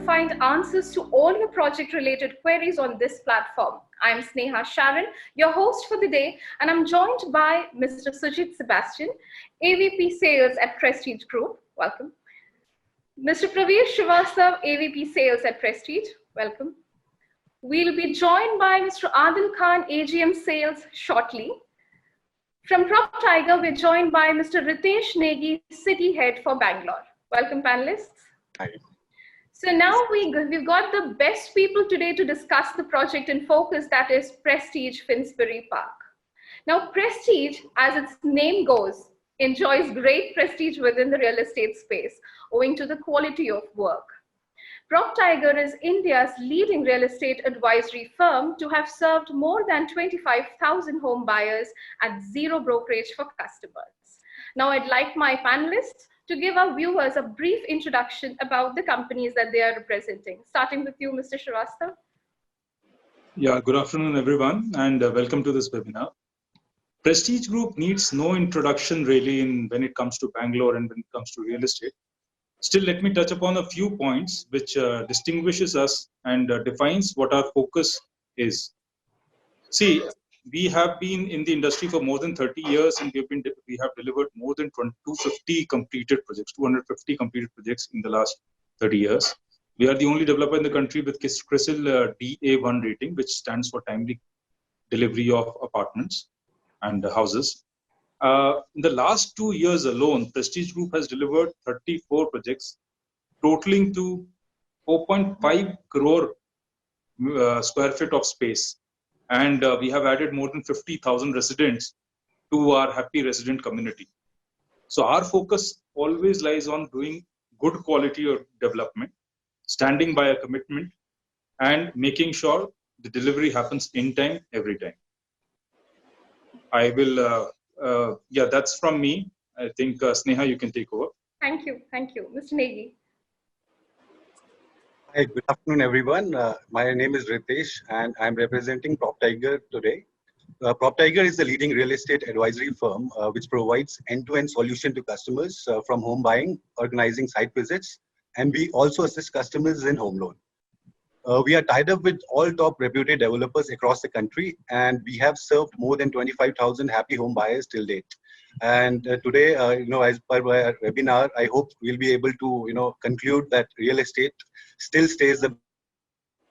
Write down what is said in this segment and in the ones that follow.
find answers to all your project-related queries on this platform. I'm Sneha Sharon, your host for the day, and I'm joined by Mr. Sujit Sebastian, AVP Sales at Prestige Group. Welcome. Mr. Praveer Srivastava, AVP Sales at Prestige. Welcome. We'll be joined by Mr. Adil Khan, AGM Sales, shortly. From PropTiger, we're joined by Mr. Ritesh Negi, City Head for Bangalore. Welcome, panelists. Hi. So now we've got the best people today to discuss the project in focus, that is Prestige Finsbury Park. Now, Prestige, as its name goes, enjoys great prestige within the real estate space, owing to the quality of work. PropTiger is India's leading real estate advisory firm to have served more than 25,000 home buyers at zero brokerage for customers. Now, I'd like my panelists to give our viewers a brief introduction about the companies that they are representing. Starting with you, Mr. Srivastava. Yeah, good afternoon, everyone, and welcome to this webinar. Prestige Group needs no introduction really when it comes to Bangalore and when it comes to real estate. Still, let me touch upon a few points which distinguishes us and defines what our focus is. See, we have been in the industry for more than 30 years and we have delivered more than 250 completed projects, 250 completed projects in the last 30 years. We are the only developer in the country with CRISIL DA1 rating, which stands for timely delivery of apartments and houses. In the last 2 years alone, Prestige Group has delivered 34 projects, totaling to 4.5 crore square feet of space. And we have added more than 50,000 residents to our happy resident community. So our focus always lies on doing good quality of development, standing by a commitment, and making sure the delivery happens in time, every time. I will, that's from me. I think, Sneha, you can take over. Thank you. Mr. Negi. Hi, good afternoon, everyone. My name is Ritesh, and I'm representing PropTiger today. PropTiger is the leading real estate advisory firm which provides end-to-end solution to customers from home buying, organizing site visits, and we also assist customers in home loan. We are tied up with all top reputed developers across the country, and we have served more than 25,000 happy home buyers till date. And today, as per our webinar, I hope we'll be able to, conclude that real estate still stays the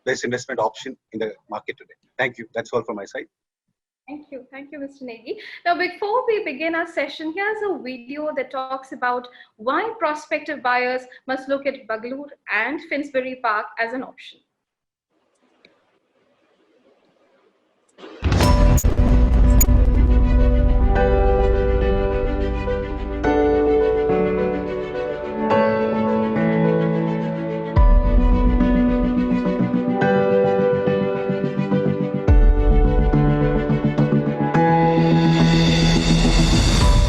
best investment option in the market today. Thank you. That's all from my side. Thank you, Mr. Negi. Now, before we begin our session, here's a video that talks about why prospective buyers must look at Bangalore and Finsbury Park as an option.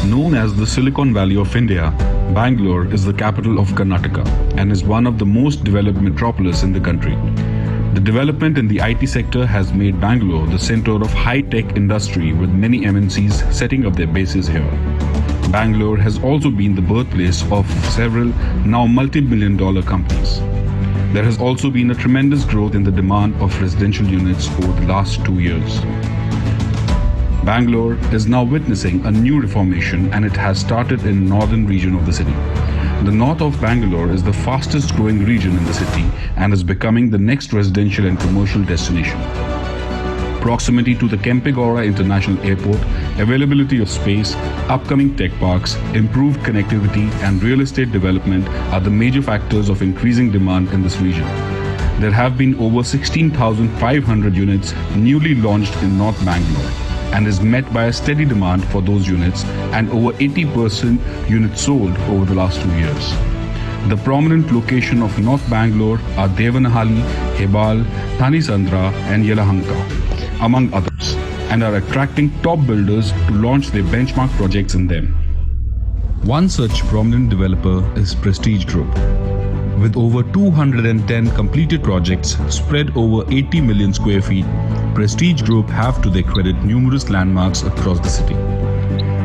Known as the Silicon Valley of India, Bangalore is the capital of Karnataka and is one of the most developed metropolis in the country. The development in the IT sector has made Bangalore the center of high-tech industry, with many MNCs setting up their bases here. Bangalore has also been the birthplace of several now multi-billion-dollar companies. There has also been a tremendous growth in the demand of residential units over the last 2 years. Bangalore is now witnessing a new reformation, and it has started in the northern region of the city. The north of Bangalore is the fastest growing region in the city and is becoming the next residential and commercial destination. Proximity to the Kempegowda International Airport, availability of space, upcoming tech parks, improved connectivity, and real estate development are the major factors of increasing demand in this region. There have been over 16,500 units newly launched in North Bangalore, and is met by a steady demand for those units, and over 80% units sold over the last 2 years. The prominent location of North Bangalore are Devanahalli, Hebal, Thanisandra and Yelahanka, among others, and are attracting top builders to launch their benchmark projects in them. One such prominent developer is Prestige Group. With over 210 completed projects spread over 80 million square feet, Prestige Group have to their credit numerous landmarks across the city.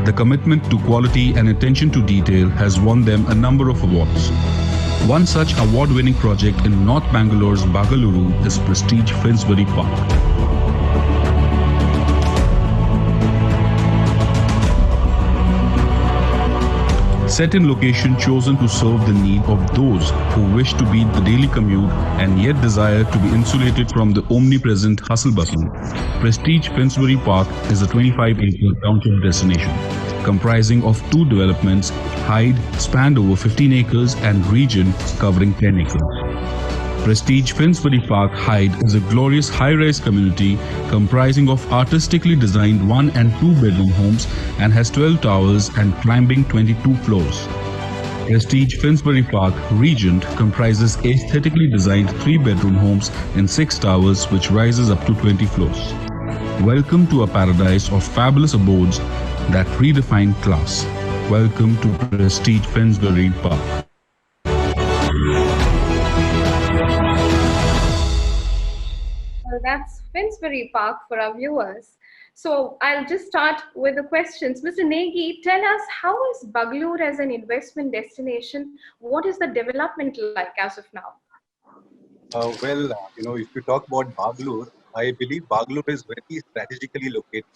The commitment to quality and attention to detail has won them a number of awards. One such award-winning project in North Bangalore's Bagaluru is Prestige Finsbury Park. Set in location chosen to serve the need of those who wish to beat the daily commute and yet desire to be insulated from the omnipresent hustle bustle, Prestige Finsbury Park is a 25-acre township destination comprising of two developments. Hyde spanned over 15 acres and Region covering 10 acres. Prestige Finsbury Park Hyde is a glorious high-rise community comprising of artistically designed 1 and 2 bedroom homes and has 12 towers and climbing 22 floors. Prestige Finsbury Park Regent comprises aesthetically designed 3 bedroom homes and 6 towers which rises up to 20 floors. Welcome to a paradise of fabulous abodes that redefine class. Welcome to Prestige Finsbury Park. Well, that's Finsbury Park for our viewers. So I'll just start with the questions. Mr. Negi, tell us, how is Bagalore as an investment destination? What is the development like as of now? If you talk about Bangalore, I believe Bangalore is very strategically located.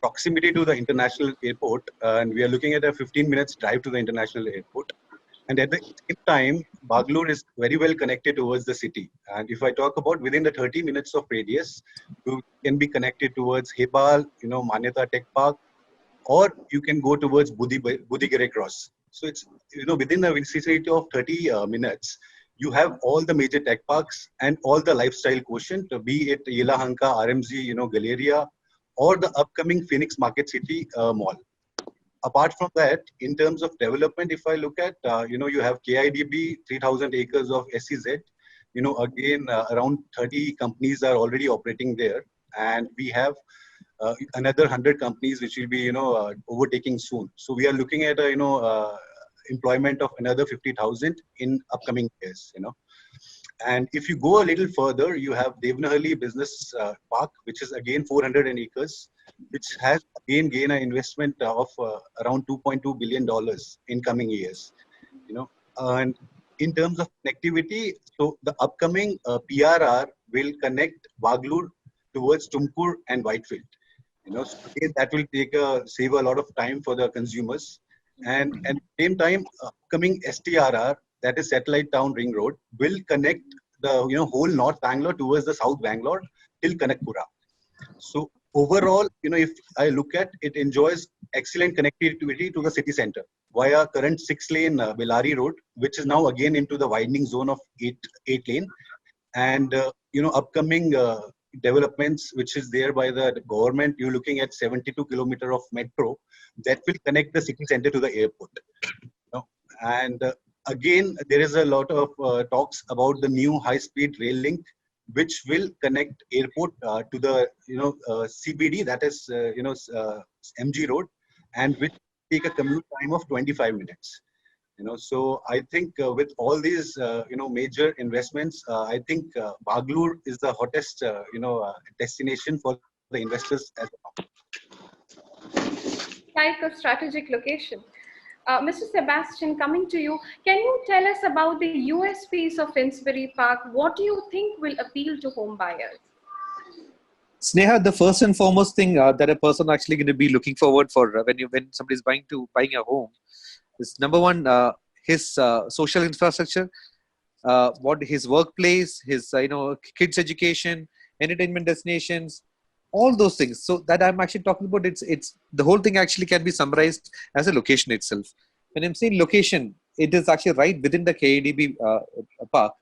Proximity to the international airport, and we are looking at a 15 minutes drive to the international airport. And at the same time, Bangalore is very well connected towards the city. And if I talk about within the 30 minutes of radius, you can be connected towards Hebal, Manyata Tech Park, or you can go towards Budigere Cross. So it's, within the vicinity of 30 minutes, you have all the major tech parks and all the lifestyle quotient, be it Yelahanka, RMZ, Galleria, or the upcoming Phoenix Market City Mall. Apart from that, in terms of development, if I look at, you have KIDB, 3,000 acres of SEZ. Around 30 companies are already operating there. And we have another 100 companies which will be, overtaking soon. So we are looking at, employment of another 50,000 in upcoming years, And if you go a little further, you have Devanahalli Business Park, which is again 400 acres, which has again gained an investment of around $2.2 billion in coming years. And in terms of connectivity, so the upcoming PRR will connect Bangalore towards Tumkur and Whitefield. So again, that will save a lot of time for the consumers. And at the same time, upcoming STRR, that is Satellite Town Ring Road, will connect the whole North Bangalore towards the South Bangalore till Kanakpura. So overall, if I look at it, enjoys excellent connectivity to the city center via current 6-lane Bellary Road, which is now again into the widening zone of 8-lane, and upcoming developments which is there by the government. You're looking at 72 kilometers of metro that will connect the city center to the airport. And again, there is a lot of talks about the new high-speed rail link, which will connect airport to the CBD, that is MG Road, and which take a commute time of 25 minutes. So I think with all these major investments, I think Bangalore is the hottest destination for the investors as well. Type of strategic location. Mr. Sebastian, coming to you, can you tell us about the USPs of Finsbury Park? What do you think will appeal to home buyers? Sneha, the first and foremost thing that a person actually going to be looking forward for when somebody is buying a home is, number one, his social infrastructure, what his workplace, his kids' education, entertainment destinations, all those things. So that I'm actually talking about, it's the whole thing actually can be summarized as a location itself. When I'm saying location, it is actually right within the KIDB park,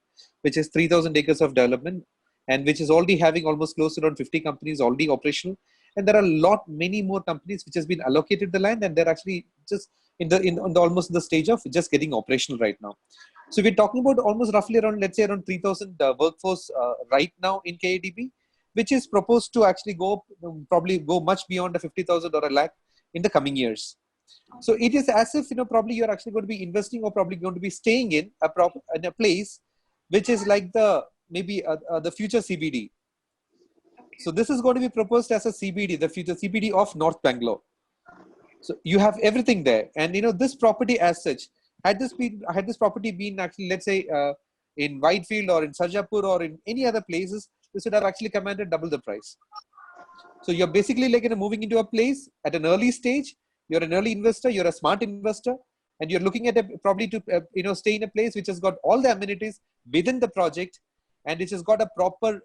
which is 3,000 acres of development, and which is already having almost close to around 50 companies already operational. And there are many more companies which has been allocated the land, and they're actually just almost in the stage of just getting operational right now. So we're talking about almost roughly around, let's say around 3,000 workforce right now in KIDB, which is proposed to actually probably go much beyond the 50,000 or a lakh in the coming years. So it is as if, probably you're actually going to be investing or probably going to be staying in a place which is like the future CBD. So this is going to be proposed as a CBD, the future CBD of North Bangalore. So you have everything there. And, this property as such had this property been actually, let's say, in Whitefield or in Sarjapur or in any other places, this would have actually commanded double the price. So you're basically like moving into a place at an early stage. You're an early investor. You're a smart investor, and you're looking at probably to stay in a place which has got all the amenities within the project, and which has got a proper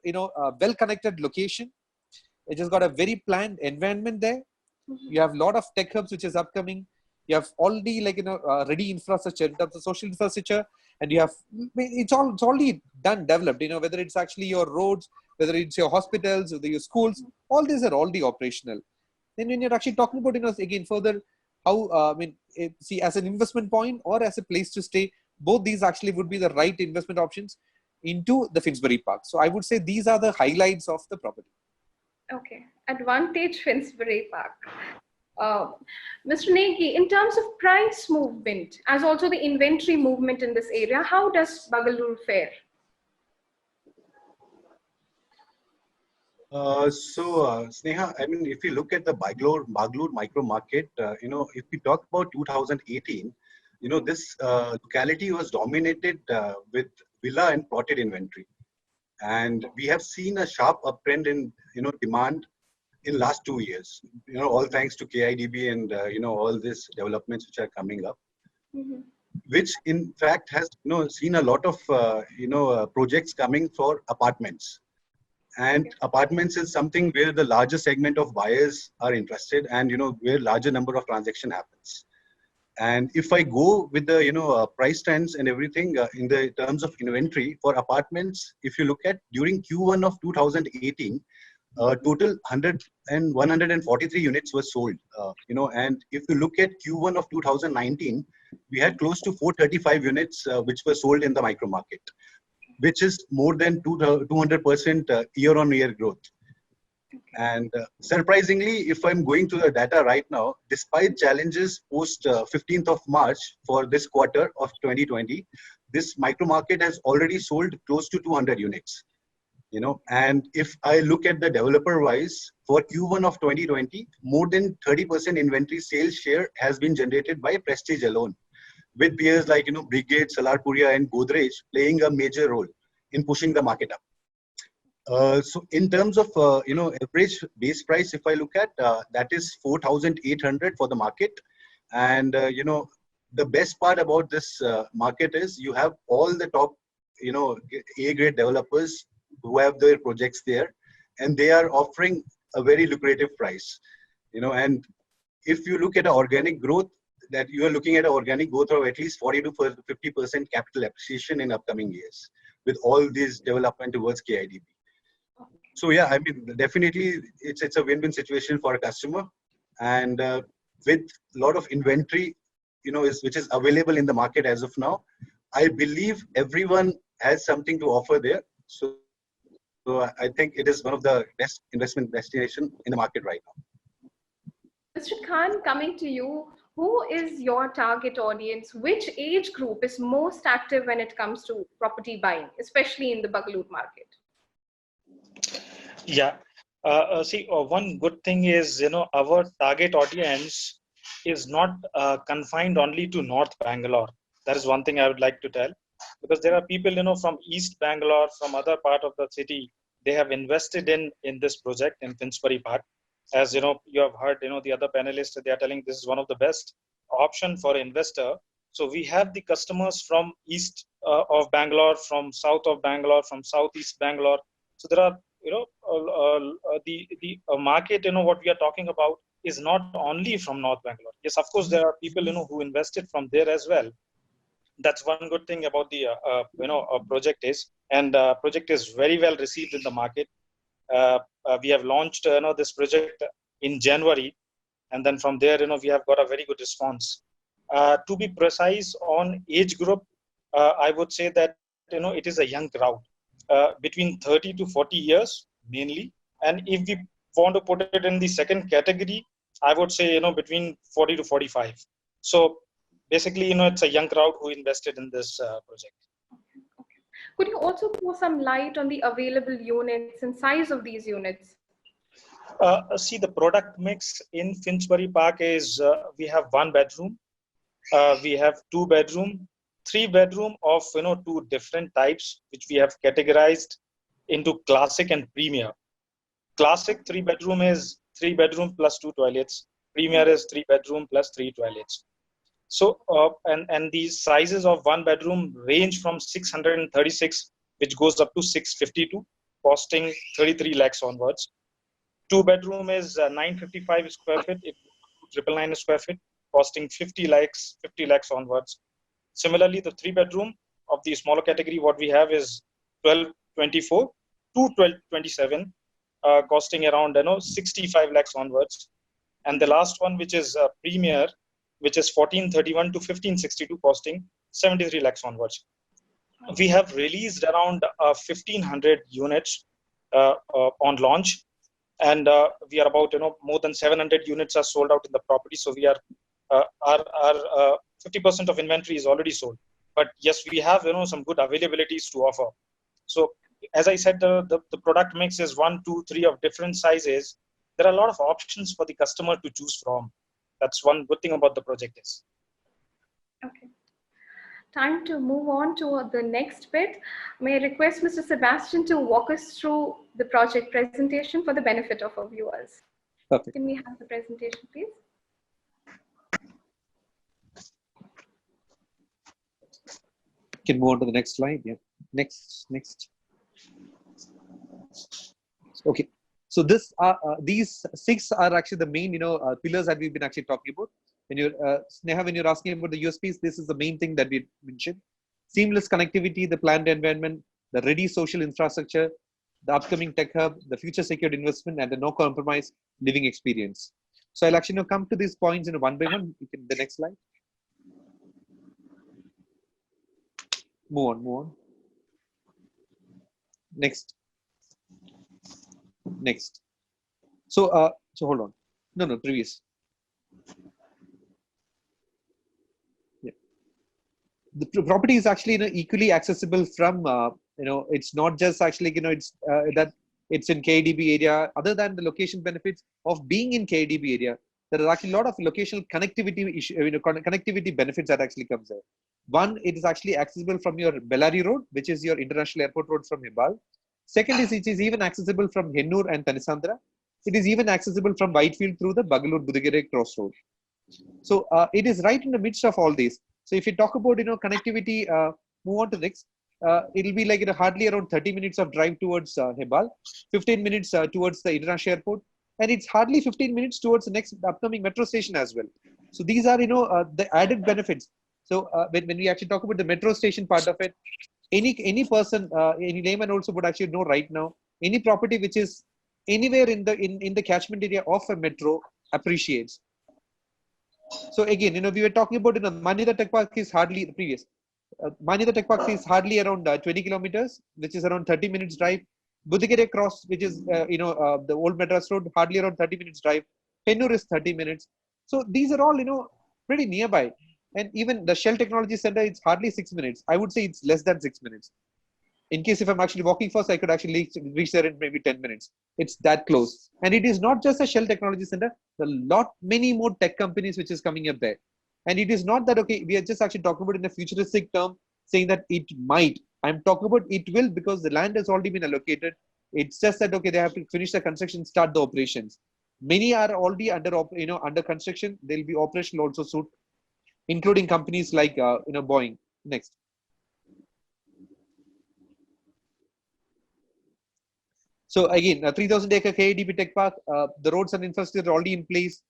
well-connected location. It has got a very planned environment there. You have a lot of tech hubs which is upcoming. You have already ready infrastructure in terms of social infrastructure, and you have it's already developed. Whether it's actually your roads, whether it's your hospitals, whether your schools, all these are already operational. Then when you're actually talking about again further how see, as an investment point or as a place to stay, both these actually would be the right investment options into the Finsbury Park. So I would say these are the highlights of the property. Okay, Advantage Finsbury Park. Mr. Negi, in terms of price movement, as also the inventory movement in this area, how does Bagalur fare? Sneha, I mean, if you look at the Bagalur micro market, if we talk about 2018, this locality was dominated with villa and plotted inventory. And we have seen a sharp uptrend in, demand in last 2 years, all thanks to KIDB and, all these developments which are coming up, which in fact has, seen a lot of, projects coming for apartments. And apartments is something where the larger segment of buyers are interested and, where larger number of transaction happens. And if I go with the price trends and everything in the terms of inventory for apartments, if you look at during Q1 of 2018, total 143 units were sold. And if you look at Q1 of 2019, we had close to 435 units which were sold in the micro market, which is more than 200% year-on-year growth. And surprisingly, if I'm going to the data right now, despite challenges post 15th of March for this quarter of 2020, this micro market has already sold close to 200 units. And if I look at the developer wise, for Q1 of 2020, more than 30% inventory sales share has been generated by Prestige alone, with peers like Brigade, Salarpuria, and Godrej playing a major role in pushing the market up. So in terms of average base price, if I look at that is 4,800 for the market, and the best part about this market is you have all the top A grade developers who have their projects there, and they are offering a very lucrative price. And if you look at the organic growth, that you are looking at an organic growth of at least 40 to 50% capital appreciation in upcoming years with all these development towards KIDB. So yeah, I mean, definitely it's a win-win situation for a customer, and with a lot of inventory, which is available in the market as of now, I believe everyone has something to offer there. So I think it is one of the best investment destination in the market right now. Mr. Khan, coming to you, who is your target audience? Which age group is most active when it comes to property buying, especially in the Bagalur market? Yeah. See, one good thing is, our target audience is not confined only to North Bangalore. That is one thing I would like to tell, because there are people, from East Bangalore, from other part of the city. They have invested in this project in Finsbury Park. As you have heard, the other panelists, they are telling this is one of the best option for investor. So we have the customers from east of Bangalore, from south of Bangalore, from southeast Bangalore. So there are, the market, what we are talking about is not only from North Bangalore. Yes, of course, there are people, who invested from there as well. That's one good thing about the, project is, and project is very well received in the market. We have launched, this project in January, and then from there, we have got a very good response. To be precise on age group, I would say that, it is a young crowd. Between 30 to 40 years mainly, and if we want to put it in the second category, I would say between 40 to 45. So basically, it's a young crowd who invested in this project. Okay. Could you also throw some light on the available units and size of these units? See, the product mix in Finsbury Park is we have 1 bedroom, We have 2-bedroom, 3-bedroom of two different types, which we have categorized into classic and premier. Classic 3-bedroom is 3-bedroom plus 2 toilets. Premier is 3-bedroom plus 3 toilets. So and these sizes of 1-bedroom range from 636, which goes up to 652, costing 33 lakhs onwards. 2-bedroom is 955 square feet. It goes to 999 square feet, costing 50 lakhs onwards. Similarly, the 3-bedroom of the smaller category, what we have is 1224 to 1227, costing around 65 lakhs onwards. And the last one, which is premier, which is 1431 to 1562, costing 73 lakhs onwards. We have released around 1500 units on launch, and we are about more than 700 units are sold out in the property. So we are our 50% of inventory is already sold. But yes, we have some good availabilities to offer. So as I said, the product mix is 1, 2, 3 of different sizes. There are a lot of options for the customer to choose from. That's one good thing about the project is. Okay. Time to move on to the next bit. May I request Mr. Sebastian to walk us through the project presentation for the benefit of our viewers. Perfect. Can we have the presentation, please? Can move on to the next slide. Yeah. Next. Okay. So these 6 are actually the main pillars that we've been actually talking about. When you're Sneha, when you're asking about the USPs, this is the main thing that we mentioned: seamless connectivity, the planned environment, the ready social infrastructure, the upcoming tech hub, the future secured investment, and the no compromise living experience. So I'll actually come to these points one by one. You can the next slide. Move on. Next. So hold on. No, previous. Yeah. The property is actually equally accessible from it's not just actually it's that it's in KDB area. Other than the location benefits of being in KDB area, there are actually a lot of locational connectivity connectivity benefits that actually comes there. One, it is actually accessible from your Bellary Road, which is your international airport road from Hebbal. Second is it is even accessible from Hennur and Tanisandra. It is even accessible from Whitefield through the Bagalur-Budagere crossroad. So it is right in the midst of all these. So if you talk about connectivity, move on to the next. It'll be like hardly around 30 minutes of drive towards Hebbal, 15 minutes towards the international airport, and it's hardly 15 minutes towards the next upcoming metro station as well. So these are the added benefits. So when we actually talk about the metro station part of it, any person, any layman also would actually know right now, any property which is anywhere in the catchment area of a metro appreciates. So again, we were talking about Manyata Tech Park is hardly the previous. Manyata Tech Park is hardly around 20 kilometers, which is around 30 minutes drive. Budagere Cross, which is the old Madras Road, hardly around 30 minutes drive. Hennur is 30 minutes. So these are all pretty nearby. And even the Shell Technology Center, it's hardly 6 minutes. I would say it's less than 6 minutes. In case if I'm actually walking fast, I could actually reach there in maybe 10 minutes. It's that close. And it is not just a Shell Technology Center. There are many more tech companies which is coming up there. And it is not that, okay, we are just actually talking about in a futuristic term, saying that it might. I'm talking about it will, because the land has already been allocated. It's just that, okay, they have to finish the construction, start the operations. Many are already under construction. They'll be operational also soon, including companies like Boeing. Next. So again, 3,000 acre KDB Tech Park, the roads and infrastructure are already in place.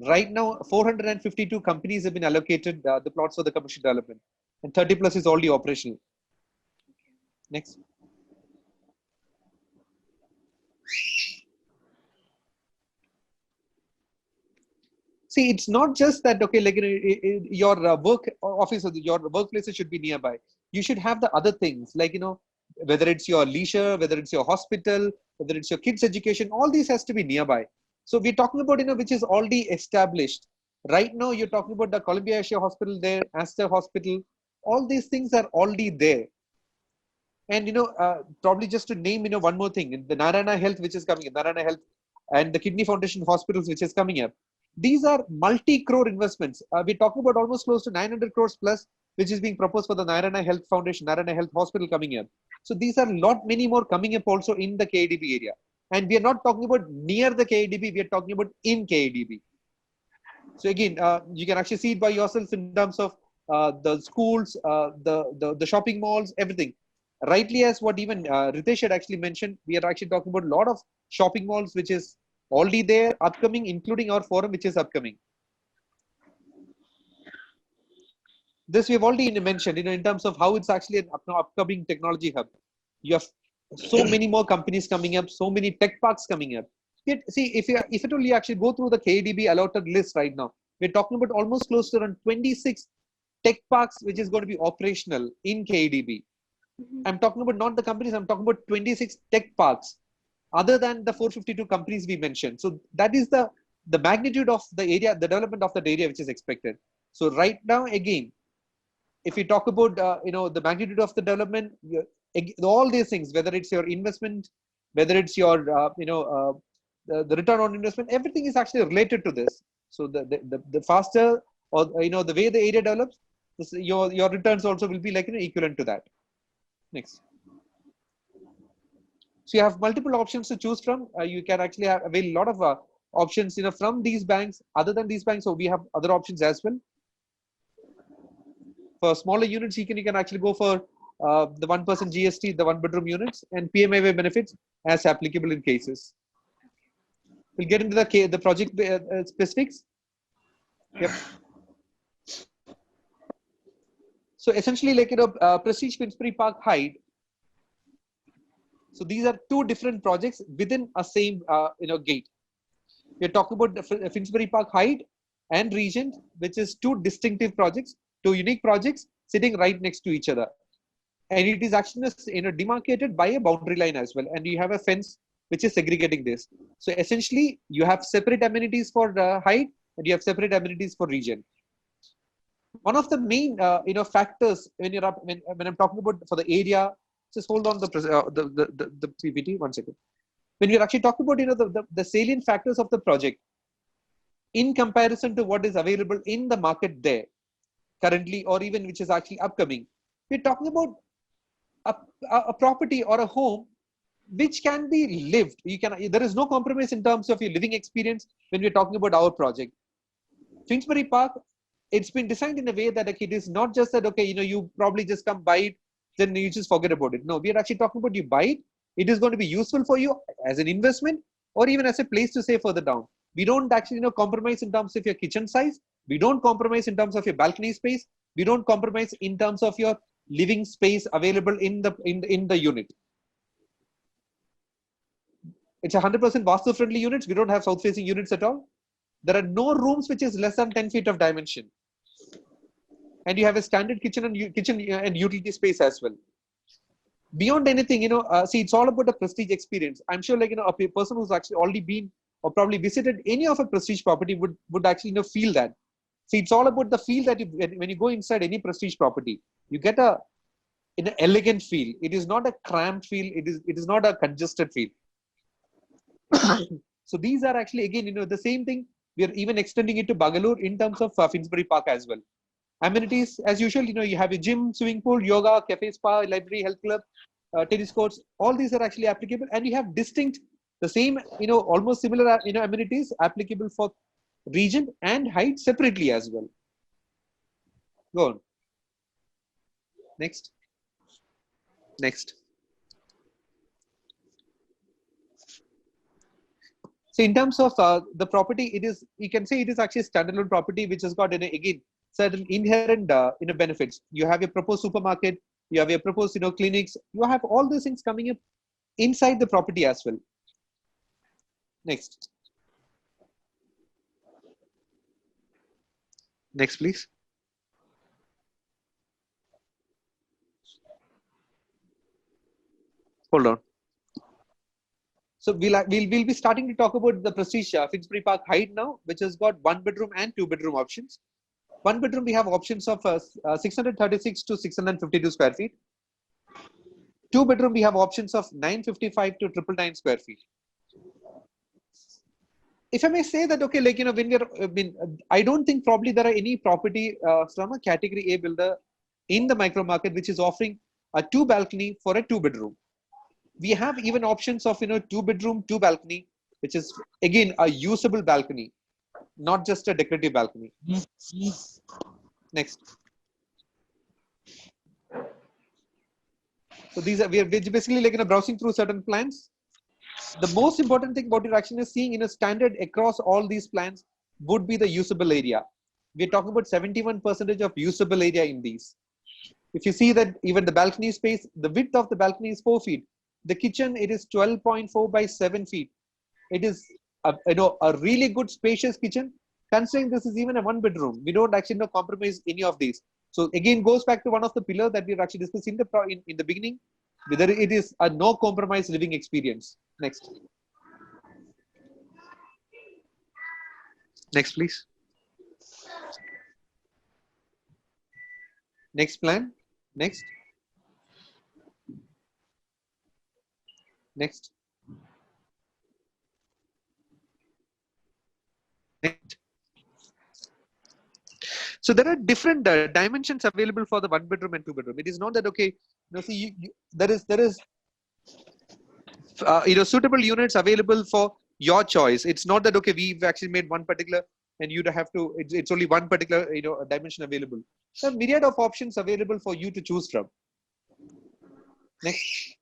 Right now, 452 companies have been allocated the plots for the commercial development, and 30 plus is already operational. Next. See, it's not just that, okay, like your work office or your workplaces should be nearby. You should have the other things like, whether it's your leisure, whether it's your hospital, whether it's your kids' education, all these has to be nearby. So we're talking about, which is already established. Right now, you're talking about the Columbia Asia Hospital there, Aster Hospital. All these things are already there. And, probably just to name, one more thing, the Narayana Health, which is coming in, Narayana Health and the Kidney Foundation hospitals, which is coming up. These are multi-crore investments. We're talking about almost close to 900 crores plus, which is being proposed for the Narayana Health Foundation, Narayana Health Hospital coming here. So these are many more coming up also in the KIDB area. And we are not talking about near the KIDB, we are talking about in KIDB. So again, you can actually see it by yourself in terms of the schools, the shopping malls, everything. Rightly, as what even Ritesh had actually mentioned, we are actually talking about a lot of shopping malls which is already there, upcoming, including our forum which is upcoming. This we have already mentioned, in terms of how it's actually an upcoming technology hub. You have so many more companies coming up, so many tech parks coming up. Yet, see, if it only actually go through the KDB allotted list right now, we're talking about almost close to around 26 tech parks which is going to be operational in KDB. I'm talking about not the companies, I'm talking about 26 tech parks other than the 452 companies we mentioned. So that is the magnitude of the area, the development of that area which is expected. So right now, again, if we talk about the magnitude of the development, all these things, whether it's your investment, whether it's your the return on investment, everything is actually related to this. So the faster, or the way the area develops, your returns also will be like equivalent to that. Next. So you have multiple options to choose from. You can actually avail a lot of options from these banks. Other than these banks, so we have other options as well. For smaller units, you can actually go for the 1% GST, the 1-bedroom units, and PMAY benefits as applicable in cases. We'll get into the project specifics. Yep. So essentially, Prestige Finsbury Park Hyde. So these are two different projects within a same gate. We're talking about the Finsbury Park Hyde and Regent, which is two distinctive projects, two unique projects sitting right next to each other. And it is actually demarcated by a boundary line as well. And you have a fence which is segregating this. So essentially, you have separate amenities for Hyde and you have separate amenities for Regent. One of the main factors when I'm talking about for the area, just hold on the PPT 1 second. When we're actually talking about the salient factors of the project in comparison to what is available in the market there currently, or even which is actually upcoming, we're talking about a property or a home which can be lived. There is no compromise in terms of your living experience when we're talking about our project. Finsbury Park, it's been designed in a way that it is not just that you probably just come buy it, then you just forget about it. No, we are actually talking about you buy it. It is going to be useful for you as an investment or even as a place to stay further down. We don't actually compromise in terms of your kitchen size. We don't compromise in terms of your balcony space. We don't compromise in terms of your living space available in the unit. It's 100% Vastu friendly units. We don't have south facing units at all. There are no rooms which is less than 10 feet of dimension. And you have a standard kitchen and utility space as well. Beyond anything, see, it's all about the prestige experience. I'm sure a person who's actually already been or probably visited any of a prestige property would actually feel that. See, it's all about the feel that when you go inside any prestige property, you get an elegant feel. It is not a cramped feel. It is not a congested feel. So these are actually, again, the same thing. We are even extending it to Bagalur in terms of Finsbury Park as well. Amenities, as usual, you have a gym, swimming pool, yoga, cafe, spa, library, health club, tennis courts. All these are actually applicable, and you have distinct, the same, almost similar, amenities applicable for Regent and Hyde separately as well. Go on. Next. So in terms of the property, you can say it is actually a standalone property which has got again certain inherent benefits. You have a proposed supermarket, you have a proposed clinics, you have all these things coming up inside the property as well. Next, please. Hold on. So we'll be starting to talk about the Prestige Finsbury Park Hyde now, which has got 1-bedroom and 2-bedroom options. 1-bedroom, we have options of 636 to 652 square feet. 2-bedroom, we have options of 955 to 999 square feet. if I may say that, okay, like, when I don't think probably there are any property from a category A builder in the micro market which is offering a 2 balcony for a 2 bedroom. We have even options of 2 bedroom, 2 balcony, which is again a usable balcony, not just a decorative balcony. Next. So these are we're basically like browsing through certain plans. The most important thing what you're actually seeing in a standard across all these plans would be the usable area. We're talking about 71% of usable area in these. If you see that even the balcony space, the width of the balcony is 4 feet. The kitchen, it is 12.4 by 7 feet. It is a really good spacious kitchen. Considering this is even a 1 bedroom, we don't actually compromise any of these. So again, goes back to one of the pillars that we've actually discussed in the beginning, whether it is a no compromise living experience. Next. Next, please. Next plan. Next. Next. Next. So there are different dimensions available for the 1 bedroom and 2 bedroom. It is not that, okay, see, there is suitable units available for your choice. It's not that, okay, we've actually made one particular and you'd have to, it's only one particular dimension available. There are myriad of options available for you to choose from. Next.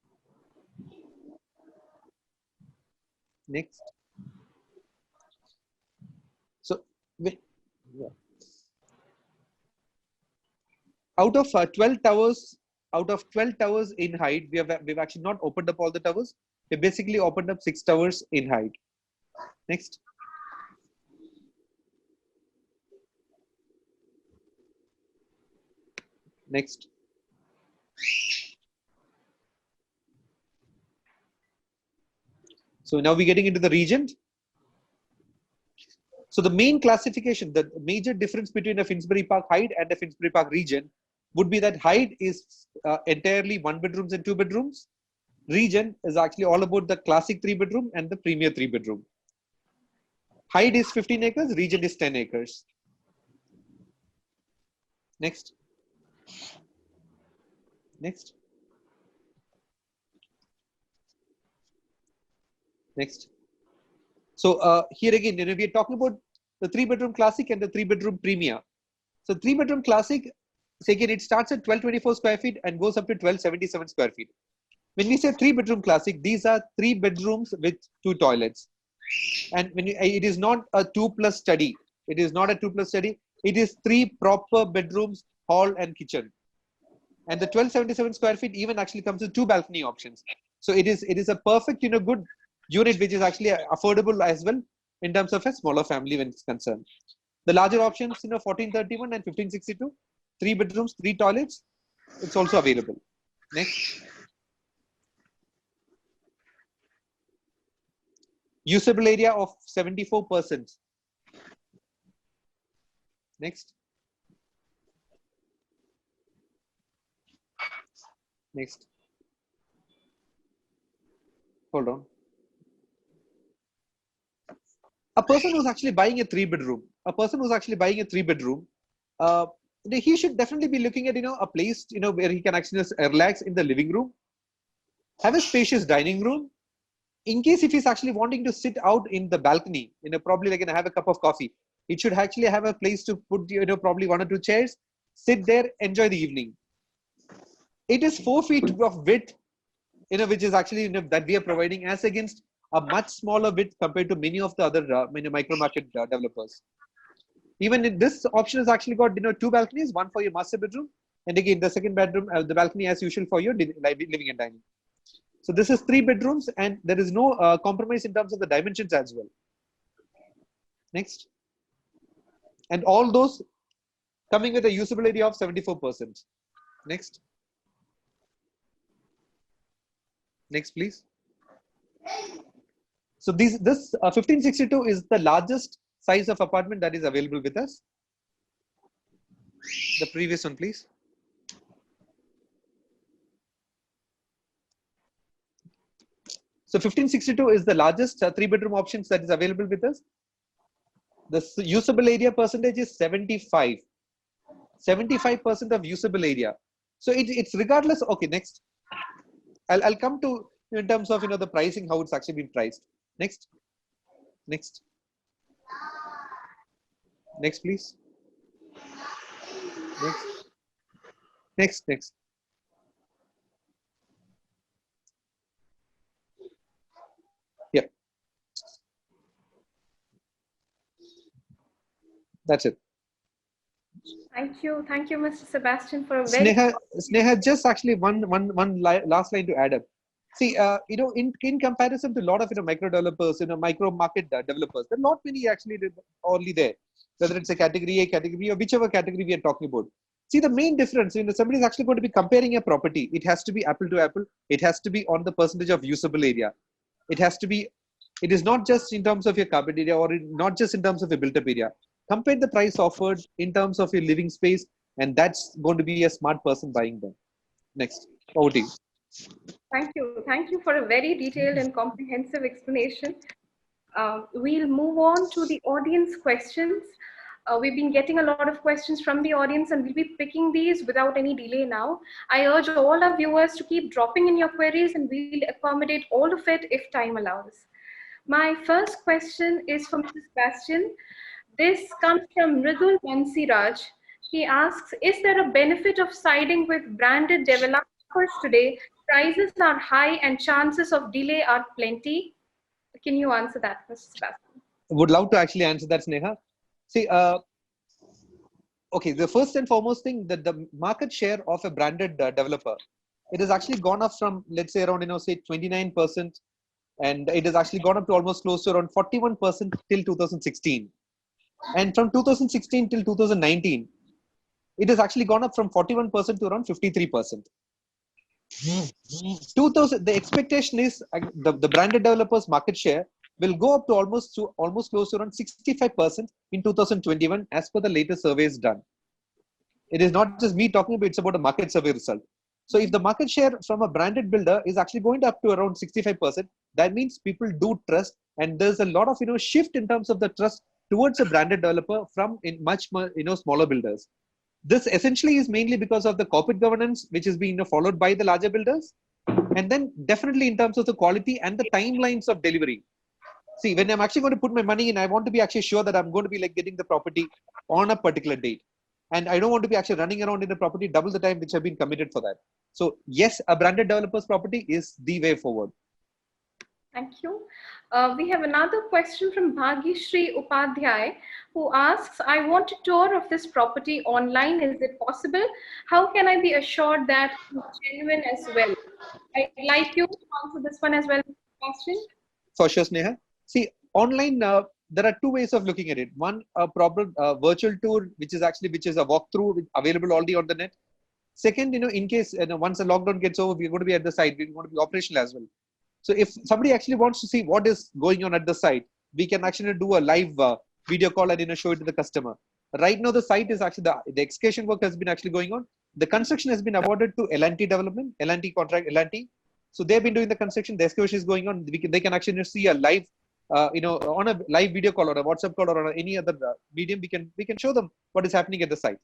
Next. So yeah. Out of 12 towers in height, we've actually not opened up all the towers. We basically opened up 6 towers in height. Next. Next. So now we're getting into the region. So the main classification, the major difference between a Finsbury Park Hyde and a Finsbury Park region would be that Hyde is entirely 1 bedrooms and 2 bedrooms. Region is actually all about the classic 3 bedroom and the premier 3 bedroom. Hyde is 15 acres, region is 10 acres. Next. Next. Next. So here again, we are talking about the 3 bedroom classic and the 3 bedroom premier. So 3 bedroom classic, so again, it starts at 1224 square feet and goes up to 1277 square feet. When we say 3 bedroom classic, these are 3 bedrooms with 2 toilets. And it is not a 2+ study. It is not a 2+ study. It is 3 proper bedrooms, hall and kitchen. And the 1277 square feet even actually comes with 2 balcony options. So it is a perfect, good unit which is actually affordable as well in terms of a smaller family when it's concerned. The larger options, 1431 and 1562, 3 bedrooms, 3 toilets, it's also available. Next. Usable area of 74%. Next. Next. Hold on. A person who's actually buying a 3 bedroom, he should definitely be looking at, a place, where he can actually relax in the living room, have a spacious dining room. In case if he's actually wanting to sit out in the balcony, probably like have a cup of coffee, it should actually have a place to put, probably 1 or 2 chairs, sit there, enjoy the evening. It is 4 feet of width, which is actually that we are providing as against a much smaller width compared to many of the other micro market developers. Even in this option has actually got 2 balconies, one for your master bedroom, and again the second bedroom, the balcony as usual for your living and dining. So this is 3 bedrooms, and there is no compromise in terms of the dimensions as well. Next. And all those coming with a usable area of 74%. Next. Next, please. So this 1562 is the largest size of apartment that is available with us. The previous one, please. So 1562 is the largest 3-bedroom options that is available with us. The usable area percentage is 75. 75% of usable area. So it's regardless. Okay, next. I'll come to in terms of the pricing, how it's actually been priced. Next. Next, please. Next. Yeah. That's it. Thank you, Mr. Sebastian, for a very Sneha, just actually one last line to add up. See, in comparison to a lot of micro developers, micro market developers, there are not many actually only there. Whether it's a category A, category B, or whichever category we are talking about. See, the main difference, somebody is actually going to be comparing a property. It has to be apple to apple. It has to be on the percentage of usable area. It has to be. It is not just in terms of your carpet area or not just in terms of your built-up area. Compare the price offered in terms of your living space, and that's going to be a smart person buying them. Next, over to you. Thank you for a very detailed and comprehensive explanation. We'll move on to the audience questions. We've been getting a lot of questions from the audience, and we'll be picking these without any delay now. I urge all our viewers to keep dropping in your queries, and we'll accommodate all of it if time allows. My first question is from Mr. Sebastian. This comes from Mridul Mansiraj. He asks, is there a benefit of siding with branded developers today? Prices are high and chances of delay are plenty. Can you answer that, Mr. Sebastian? Would love to actually answer that, Sneha. See, okay, the first and foremost thing, that the market share of a branded developer, it has actually gone up from, let's say, around, say 29%, and it has actually gone up to almost close to around 41% till 2016. And from 2016 till 2019, it has actually gone up from 41% to around 53%. The expectation is the branded developers market share will go up to almost close to around 65% in 2021 as per the latest surveys done. It is not just me talking about, it's about a market survey result. So if the market share from a branded builder is actually going up to around 65%, that means people do trust, and there's a lot of shift in terms of the trust towards a branded developer from much more smaller builders. This essentially is mainly because of the corporate governance, which is being followed by the larger builders, and then definitely in terms of the quality and the timelines of delivery. See, when I'm actually going to put my money in, I want to be actually sure that I'm going to be getting the property on a particular date, and I don't want to be actually running around in the property double the time which have been committed for that. So yes, a branded developer's property is the way forward. Thank you. We have another question from Bhagyashree Upadhyay, who asks, I want a tour of this property online. Is it possible? How can I be assured that it's genuine as well? I'd like you to answer this one as well, Sebastian. For sure, Sneha. See, online, there are two ways of looking at it. One, a virtual tour, which is a walkthrough available already on the net. Second, in case once the lockdown gets over, we're going to be at the site. We're going to be operational as well. So if somebody actually wants to see what is going on at the site, we can actually do a live video call and show it to the customer. Right now, the site is actually the excavation work has been actually going on. The construction has been awarded to L&T Development, L&T contract, L&T. So they've been doing the construction. The excavation is going on. They can actually see a live, on a live video call or a WhatsApp call or on any other medium. We can show them what is happening at the site.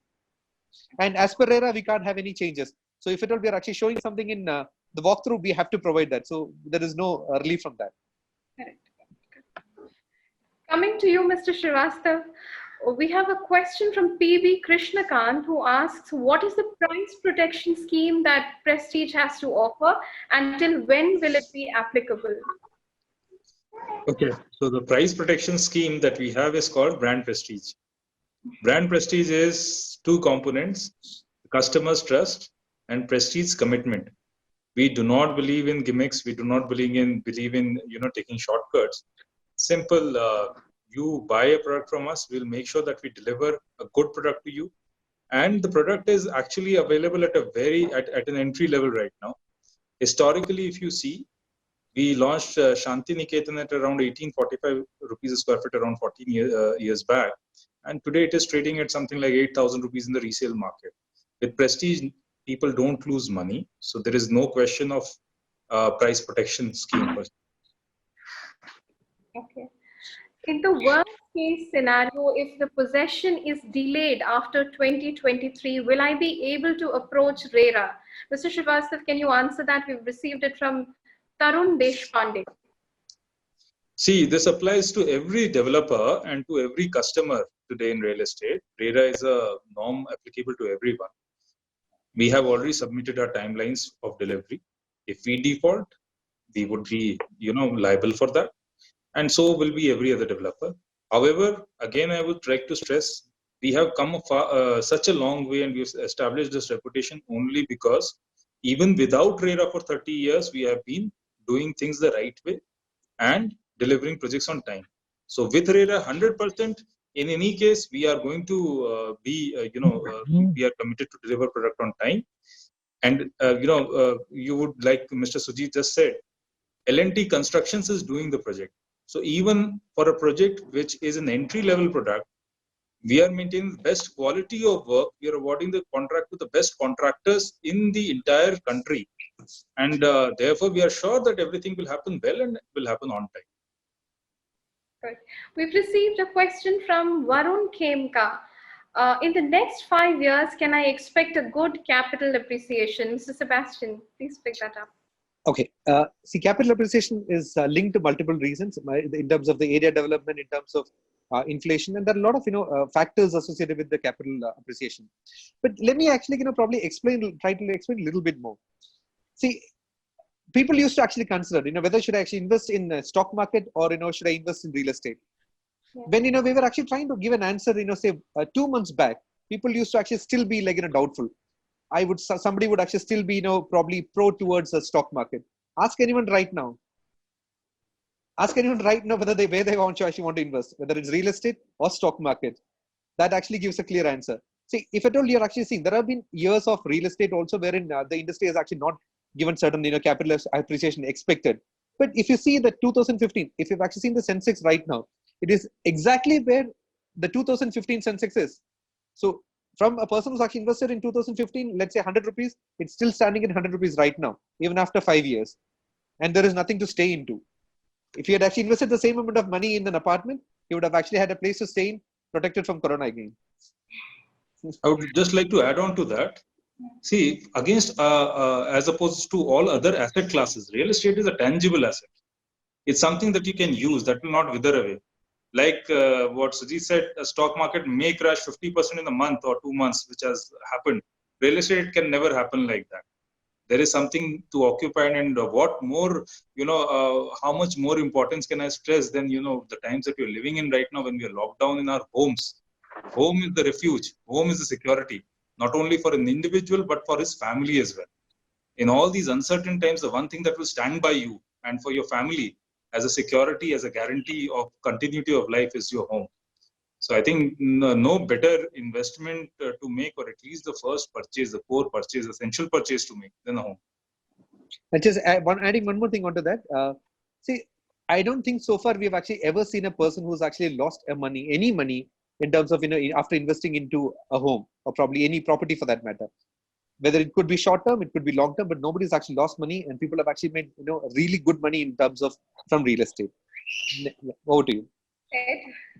And as per RERA, we can't have any changes. So if at all we are actually showing something in the walkthrough, we have to provide that. So there is no relief from that. Correct. Coming to you, Mr. Srivastav, we have a question from PB Krishnakant, who asks, what is the price protection scheme that Prestige has to offer? Until when will it be applicable? Okay, so the price protection scheme that we have is called Brand Prestige. Brand Prestige is two components: customer's trust and Prestige's commitment. We do not believe in gimmicks. We do not believe in taking shortcuts. Simple. You buy a product from us, we'll make sure that we deliver a good product to you, and the product is actually available at an entry level right now. Historically, if you see, we launched Shanti Niketan at around 1845 rupees a square foot around 14 years back, and today it is trading at something like 8,000 rupees in the resale market. With Prestige, people don't lose money, so there is no question of price protection scheme. Okay. In the worst case scenario, if the possession is delayed after 2023, will I be able to approach RERA? Mr. Srivastav, can you answer that? We've received it from Tarun Deshpande. See, this applies to every developer and to every customer today in real estate. RERA is a norm applicable to everyone. We have already submitted our timelines of delivery. If we default, we would be, liable for that, and so will be every other developer. However, again, I would like to stress we have come such a long way, and we've established this reputation only because even without RERA for 30 years, we have been doing things the right way and delivering projects on time. So with RERA 100%, in any case, we are going to we are committed to deliver product on time. And, you would, like Mr. Sujit just said, L&T Constructions is doing the project. So even for a project which is an entry-level product, we are maintaining the best quality of work. We are awarding the contract to the best contractors in the entire country. And therefore, we are sure that everything will happen well and will happen on time. Good. We've received a question from Varun Khemka. In the next 5 years, can I expect a good capital appreciation? Mr. Sebastian, please pick that up. Okay. See, capital appreciation is linked to multiple reasons in terms of the area development, in terms of inflation, and there are a lot of factors associated with the capital appreciation. But let me actually probably try to explain a little bit more. See, people used to actually consider whether should I actually invest in the stock market or should I invest in real estate. Yeah. When we were actually trying to give an answer, say 2 months back, people used to actually still be like doubtful. Somebody would actually still be probably pro towards the stock market. Ask anyone right now. Whether where they want to invest, whether it's real estate or stock market. That actually gives a clear answer. See, if at all you're actually seeing, there have been years of real estate also wherein the industry has actually not given certain capital appreciation expected. But if you see the 2015, if you've actually seen the Sensex right now, it is exactly where the 2015 Sensex is. So from a person who's actually invested in 2015, let's say 100 rupees, it's still standing at 100 rupees right now, even after 5 years. And there is nothing to stay into. If you had actually invested the same amount of money in an apartment, you would have actually had a place to stay in, protected from corona again. I would just like to add on to that. See, against as opposed to all other asset classes, real estate is a tangible asset. It's something that you can use that will not wither away. Like what Sujit said, a stock market may crash 50% in a month or 2 months, which has happened. Real estate can never happen like that. There is something to occupy, and what more, how much more importance can I stress than, the times that we're living in right now when we are locked down in our homes. Home is the refuge. Home is the security, not only for an individual, but for his family as well. In all these uncertain times, the one thing that will stand by you and for your family as a security, as a guarantee of continuity of life is your home. So I think no better investment to make, or at least the first purchase, the core purchase, essential purchase to make than a home. And just adding one more thing onto that. See, I don't think so far we have actually ever seen a person who's actually lost any money in terms of, after investing into a home or probably any property for that matter. Whether it could be short term, it could be long term, but nobody's actually lost money, and people have actually made really good money in terms of from real estate. Over to you.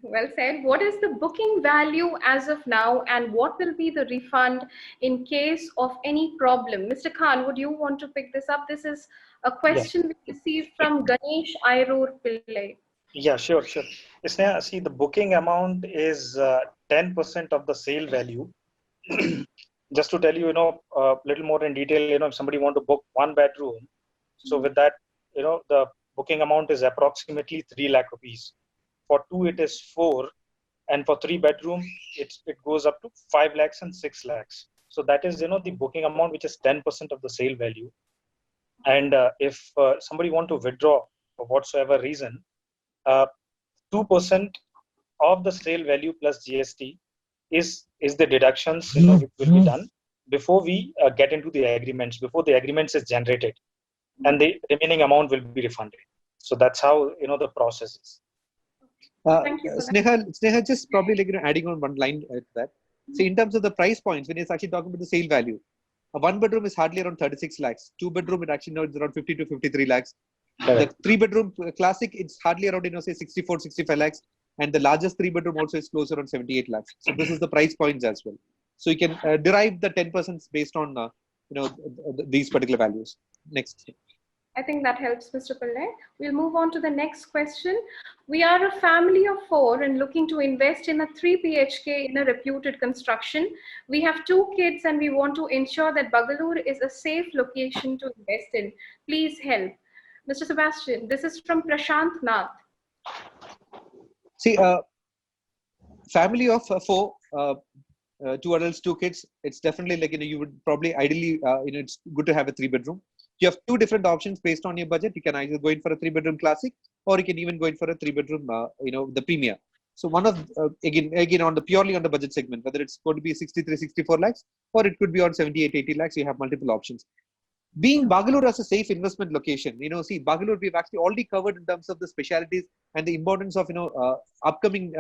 Well said. What is the booking value as of now, and what will be the refund in case of any problem? Mr. Khan, would you want to pick this up? This is a question we received from Ganesh Airur Pillai. Yeah, sure. Sneha, see, the booking amount is 10% of the sale value. Just to tell you, a little more in detail, if somebody want to book 1 bedroom, so with that, the booking amount is approximately 3 lakh rupees. For 2, it is 4, and for 3 bedroom, it goes up to 5 lakhs and 6 lakhs. So that is, the booking amount, which is 10% of the sale value. And if somebody want to withdraw for whatsoever reason, 2% of the sale value plus GST is the deductions which will be done before we get into the agreements, before the agreements is generated, and the remaining amount will be refunded. So that's how the process is. Thank you for Sneha, just probably adding on one line to that. See, in terms of the price points, when it's actually talking about the sale value, a 1 bedroom is hardly around 36 lakhs. 2 bedroom, it actually now is around 50 to 53 lakhs. Correct. The 3-bedroom classic, it's hardly around, say 64, 65 lakhs. And the largest 3-bedroom also is closer on 78 lakhs. So this is the price points as well. So you can derive the 10% based on, these particular values. Next. I think that helps, Mr. Pillai. We'll move on to the next question. We are a family of 4 and looking to invest in a 3 BHK in a reputed construction. We have 2 kids and we want to ensure that Bagalur is a safe location to invest in. Please help. Mr. Sebastian, this is from Prashant Nath. See, family of 4, 2 adults, 2 kids, it's definitely like, you would probably ideally, it's good to have a 3-bedroom. You have 2 different options based on your budget. You can either go in for a 3-bedroom classic, or you can even go in for a 3-bedroom, the premier. So one of, again, on the purely on the budget segment, whether it's going to be 63, 64 lakhs, or it could be on 78, 80 lakhs, you have multiple options. Being Bagalur as a safe investment location, Bagalur, we've actually already covered in terms of the specialities and the importance of, upcoming,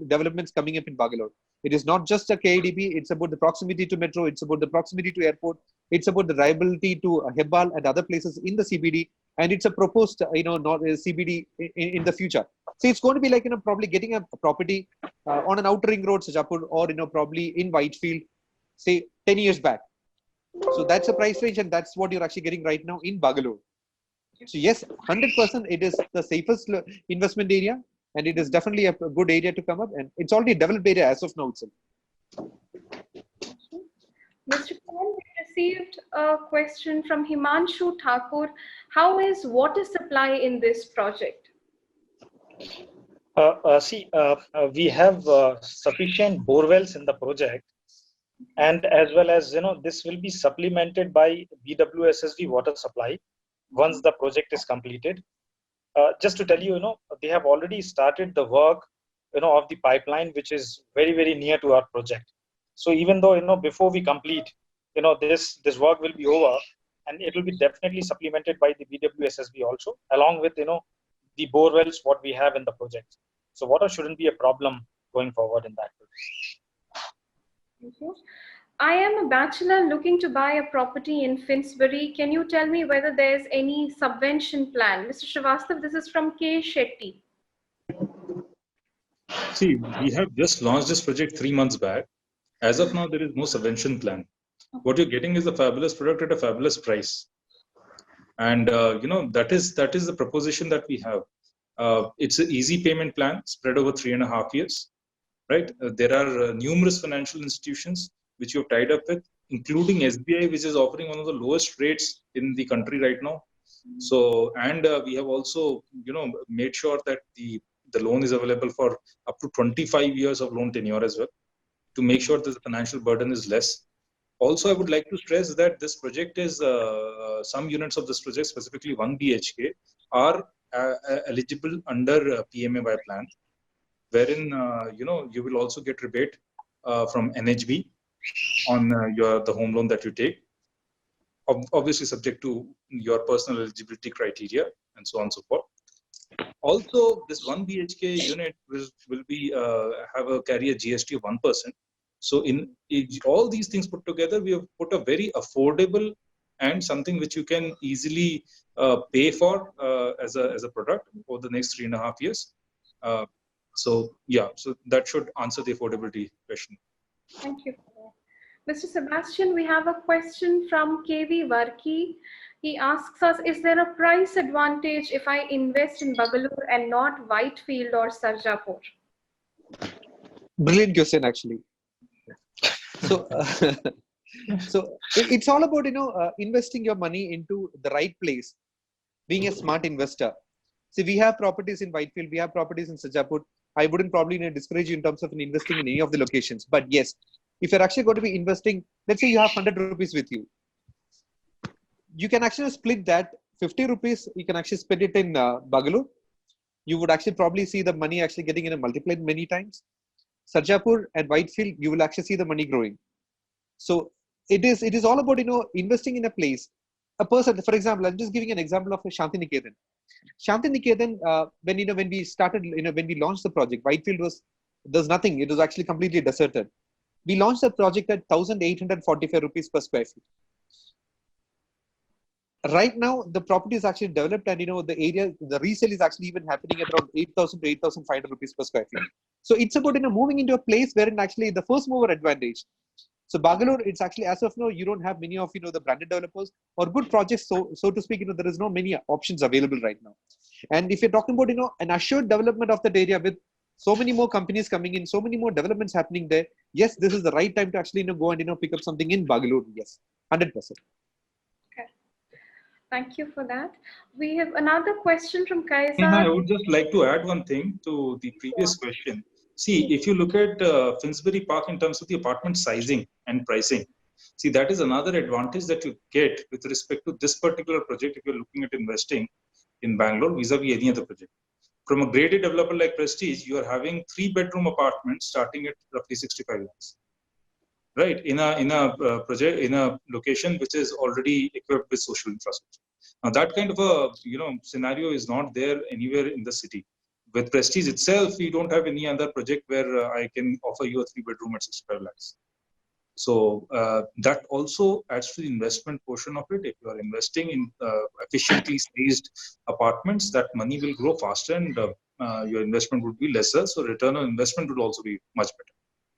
developments coming up in Bagalur. It is not just a KIDB, it's about the proximity to metro, it's about the proximity to airport, it's about the reliability to Hebbal and other places in the CBD, and it's a proposed, CBD in the future. So it's going to be like, probably getting a property on an outer ring road, Sajapur, or, probably in Whitefield, say 10 years back. So that's a price range, and that's what you're actually getting right now in Bagalur. So yes, 100% it is the safest investment area, and it is definitely a good area to come up, and it's already a developed area as of now itself. Mr. Khan, we received a question from Himanshu Thakur. How is water supply in this project? We have sufficient bore wells in the project, and as well as this will be supplemented by BWSSB water supply once the project is completed. Just to tell you, they have already started the work of the pipeline, which is very, very near to our project. So even though before we complete, this work will be over, and it will be definitely supplemented by the BWSSB also, along with the bore wells what we have in the project. So water shouldn't be a problem going forward in that way. Thank you. I am a bachelor looking to buy a property in Finsbury. Can you tell me whether there's any subvention plan? Mr. Srivastav, this is from K. Shetty. See, we have just launched this project 3 months back. As of now, there is no subvention plan. What you're getting is a fabulous product at a fabulous price. And, that is the proposition that we have. It's an easy payment plan spread over 3.5 years, right? There are numerous financial institutions which you've tied up with, including SBI, which is offering one of the lowest rates in the country right now. So, and we have also, made sure that the loan is available for up to 25 years of loan tenure as well, to make sure that the financial burden is less. Also, I would like to stress that this project is, some units of this project, specifically 1 BHK, are eligible under PMAY plan, wherein, you will also get rebate from NHB on the home loan that you take, obviously subject to your personal eligibility criteria and so on and so forth. Also, this 1 BHK unit will be carry a GST of 1%. So in all these things put together, we have put a very affordable and something which you can easily pay for as a product over the next 3.5 years. So that should answer the affordability question. Thank you. Mr. Sebastian, we have a question from KV Varki. He asks us, is there a price advantage if I invest in Bagalur and not Whitefield or Sarjapur? Brilliant question, actually. So, it's all about, investing your money into the right place, being a smart investor. See, we have properties in Whitefield, we have properties in Sarjapur. I wouldn't probably discourage you in terms of investing in any of the locations. But yes, if you're actually going to be investing, let's say you have 100 rupees with you. You can actually split that 50 rupees, you can actually spend it in Bagalur. You would actually probably see the money actually getting multiplied many times. Sarjapur and Whitefield, you will actually see the money growing. So it is all about, investing in a place. A person, for example, I'm just giving an example of Shantiniketan. Shantiniketan, when we started, when we launched the project, Whitefield there's nothing. It was actually completely deserted. We launched the project at 1,845 rupees per square feet. right now the property is actually developed, and the area, the resale is actually even happening at around 8,000 to 8,500 rupees per square feet. So it's about moving into a place wherein actually the first mover advantage. So Bangalore, it's actually, as of now, you don't have many of the branded developers or good projects. So to speak, there is no many options available right now. And if you're talking about an assured development of that area with so many more companies coming in, so many more developments happening there, yes, this is the right time to actually go and pick up something in Bangalore. Yes, 100%. Thank you for that. We have another question from I Kaisa. would just like to add one thing to the previous question. See, if you look at Finsbury Park in terms of the apartment sizing and pricing, see, that is another advantage that you get with respect to this particular project if you're looking at investing in Bangalore vis-a-vis any other project. From a grade A developer like Prestige, you are having 3-bedroom apartments starting at roughly 65 lakhs. Right, in a project, in a location which is already equipped with social infrastructure. Now that kind of a scenario is not there anywhere in the city. With Prestige itself, we don't have any other project where I can offer you a 3-bedroom at 65 lakhs. So that also adds to the investment portion of it. If you are investing in efficiently spaced apartments, that money will grow faster and your investment would be lesser. So return on investment would also be much better.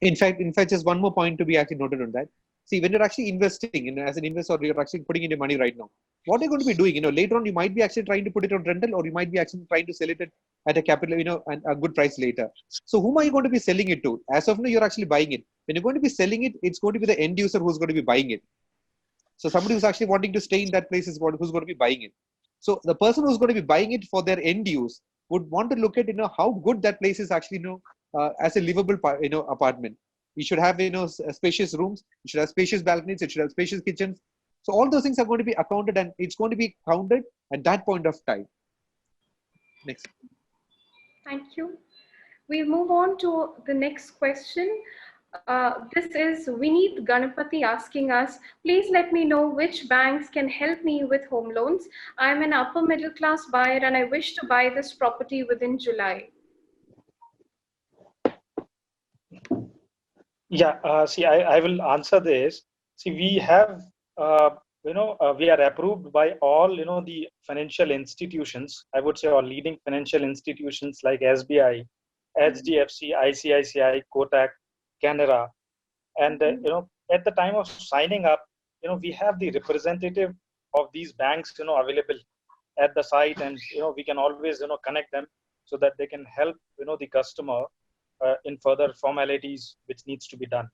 In fact, just one more point to be actually noted on that. See, when you're actually investing as an investor, you're actually putting in your money right now. What are you going to be doing? Later on, you might be actually trying to put it on rental, or you might be actually trying to sell it at a capital, and a good price later. So, whom are you going to be selling it to? As of now, you're actually buying it. When you're going to be selling it, it's going to be the end user who's going to be buying it. So, somebody who's actually wanting to stay in that place is who's going to be buying it. So, the person who's going to be buying it for their end use would want to look at how good that place is actually as a livable apartment. You should have spacious rooms, you should have spacious balconies, it should have spacious kitchens. So all those things are going to be accounted, and it's going to be counted at that point of time. Next. Thank you. We move on to the next question. This is Vineet Ganapati asking us, please let me know which banks can help me with home loans. I'm an upper middle class buyer and I wish to buy this property within July. Yeah, see, I will answer this. See, we have, we are approved by all, the financial institutions, I would say, or leading financial institutions like SBI, HDFC, ICICI, Kotak, Canara. And, at the time of signing up, we have the representative of these banks, available at the site, and, we can always, connect them so that they can help, the customer in further formalities which needs to be done.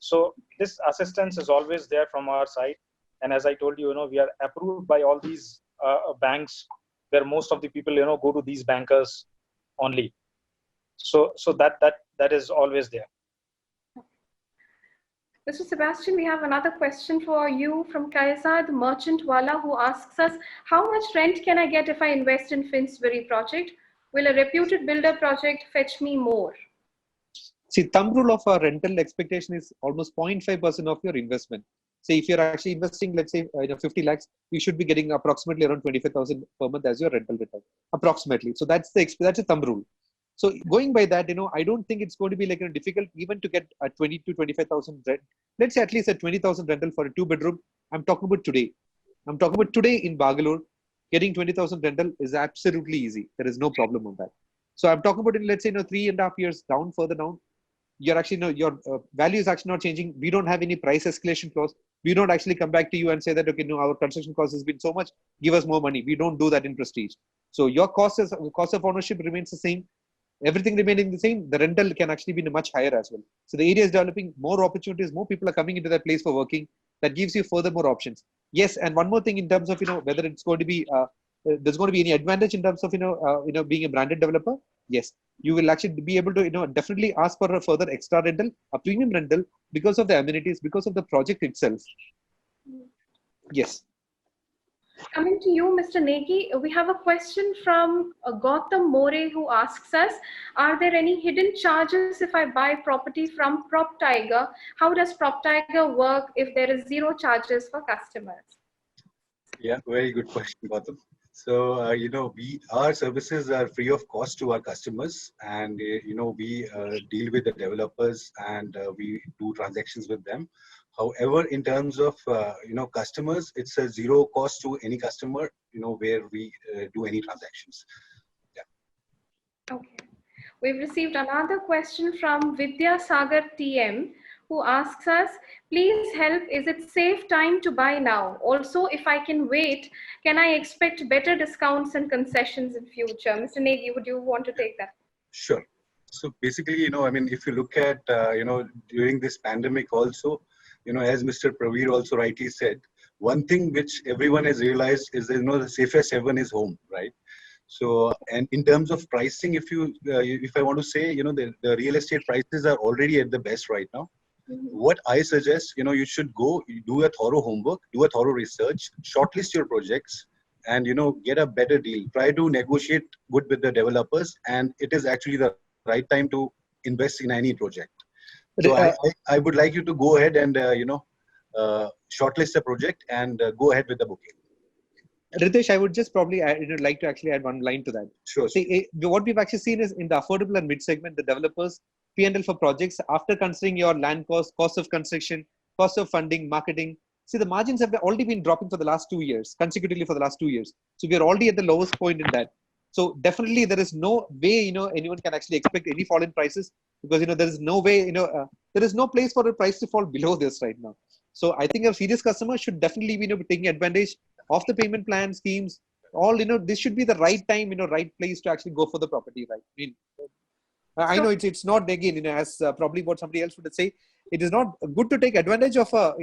So this assistance is always there from our side. And as I told you, we are approved by all these banks, where most of the people, go to these bankers only. So that is always there. Mr. Sebastian, we have another question for you from Kaisa, the merchant wala, who asks us, how much rent can I get if I invest in Finsbury project? Will a reputed builder project fetch me more? See, thumb rule of a rental expectation is almost 0.5% of your investment. Say if you're actually investing, let's say 50 lakhs, you should be getting approximately around 25,000 per month as your rental return, approximately. So that's a thumb rule. So going by that, I don't think it's going to be difficult even to get a 20 to 25,000 rent. Let's say at least a 20,000 rental for a 2-bedroom. I'm talking about today. In Bangalore, getting 20,000 rental is absolutely easy. There is no problem on that. So I'm talking about let's say 3.5 years further down. You're actually your value is actually not changing. We don't have any price escalation clause. We don't actually come back to you and say that our construction cost has been so much, give us more money. We don't do that in Prestige. So your cost of ownership remains the same. Everything remaining the same. The rental can actually be much higher as well. So the area is developing, more opportunities, more people are coming into that place for working. That gives you further more options. Yes, and one more thing in terms of whether it's going to be there's going to be any advantage in terms of being a branded developer. Yes, you will actually be able to definitely ask for a further extra rental, a premium rental, because of the amenities, because of the project itself. Yes. Coming to you, Mr. Negi, we have a question from Gautam More, who asks us, are there any hidden charges if I buy property from PropTiger? How does PropTiger work if there is zero charges for customers? Yeah, very good question, Gautam. So, our services are free of cost to our customers, and, we deal with the developers and we do transactions with them However, in terms of customers, it's a zero cost to any customer, where we do any transactions. Okay. We've received another question from Vidya Sagar TM, who asks us, please help, is it safe time to buy now? Also, if I can wait, can I expect better discounts and concessions in future? Mr. Negi, would you want to take that? Sure. So basically, if you look at, during this pandemic also, as Mr. Praveer also rightly said, one thing which everyone has realized is that, the safest haven is home, right? So, and in terms of pricing, if I want to say, the real estate prices are already at the best right now. What I suggest, you should do a thorough homework, do a thorough research, shortlist your projects, and get a better deal. Try to negotiate good with the developers, and it is actually the right time to invest in any project. So I would like you to go ahead and shortlist a project and go ahead with the booking. Ritesh, I would just probably like to actually add one line to that. Sure. See, what we've actually seen is in the affordable and mid segment, the developers P&L for projects after considering your land cost of construction, cost of funding, marketing. See, the margins have already been dropping for the last 2 years, consecutively for the last 2 years. So we are already at the lowest point in that. So definitely there is no way, anyone can actually expect any fall in prices, because, there is no way, there is no place for the price to fall below this right now. So I think a serious customer should definitely be, taking advantage of the payment plan schemes. All, this should be the right time, right place to actually go for the property, right? I know it's not, again, as probably what somebody else would say, it is not good to take advantage of a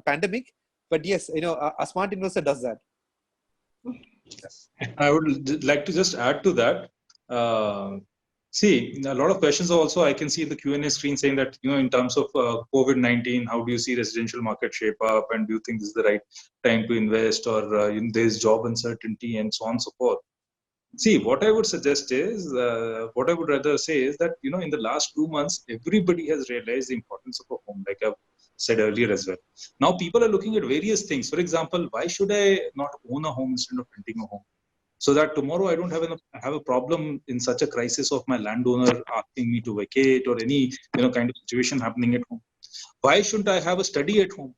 pandemic, but yes, a smart investor does that. I would like to just add to that. See, a lot of questions also I can see in the Q&A screen saying that, in terms of COVID-19, how do you see residential market shape up, and do you think this is the right time to invest, or there's job uncertainty and so on and so forth. See, what I would suggest is, what I would rather say is that, in the last 2 months, everybody has realized the importance of a home, like I've said earlier as well. Now people are looking at various things. For example, why should I not own a home instead of renting a home? So that tomorrow I don't have a problem in such a crisis of my landowner asking me to vacate, or any kind of situation happening at home. Why shouldn't I have a study at home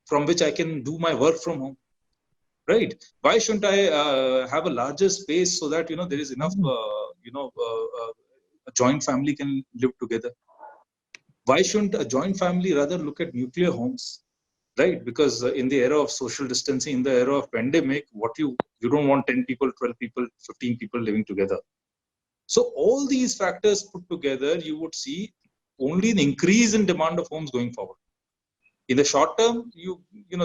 from which I can do my work from home? Right? Why shouldn't I have a larger space so that there is enough a joint family can live together? Why shouldn't a joint family rather look at nuclear homes? Right? Because in the era of social distancing, in the era of pandemic, you don't want 10 people, 12 people, 15 people living together. So all these factors put together, you would see only an increase in demand of homes going forward. In the short term,